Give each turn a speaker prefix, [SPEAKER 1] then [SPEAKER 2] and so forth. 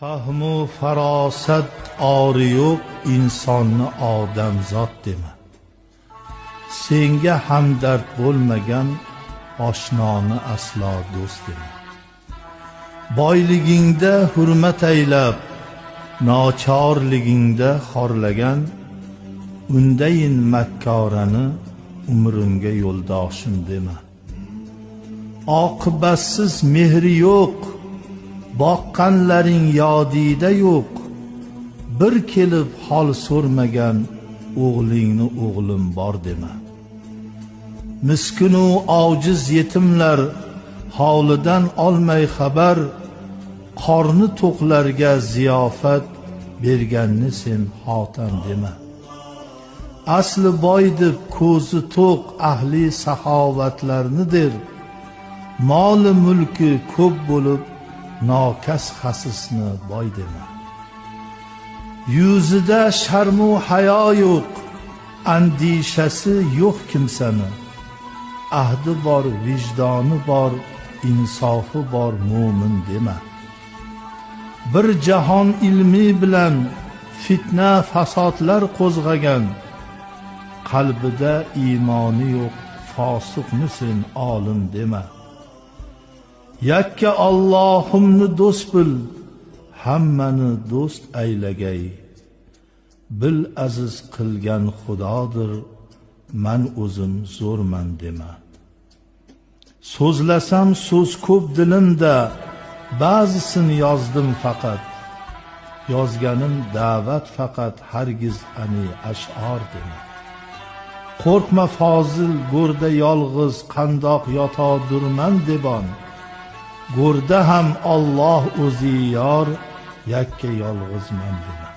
[SPEAKER 1] Fahmu farosat ori yo'q insonni odamzod dema. Senga hamdard bo'lmagan oshnoni aslo do'st dema. Boyligingda hurmat aylab, nochorligingda xorlagan, undayin makkorani umrimga yo'ldoshim dema. Oqibatsiz mehri yo'q, boqqanlaring yodida yo'q, bir kelib hol so'rmagan o'g'lingni o'g'lim bor dema. Miskinu ojiz yetimlar holidan olmay xabar, qorni to'qlarga ziyofat berganni sen xotam dema. Asli boy deb ko'zi to'q ahli saxovatlarnidir, moli mulki ko'p bo'lib nokas xasisni boy dema. Yuzida sharmu hayo yo'q, andishasi yo'q kimsani, ahdi bor, vijdoni bor, insofi bor mo'min dema. Bir jahon ilmi bilan fitna fasodlar qo'zg'agan, qalbida iymoni yo'q fosiqni sen olim dema. Yakka Allohimni do'st bil, hammani do'st aylagay. Bil aziz qilgan Xudodir, man o'zim zo'rman dema. So'zlasam so'z ko'p dilimda, ba'zisini yozdim faqat. Yozganim da'vat faqat, hargiz ani ash'or dema. Qo'rqma fozil go'rda yolg'iz, qandoq yotodurman debon. Go'rda ham Alloh o'zi yor, yakka yolg'izman dema.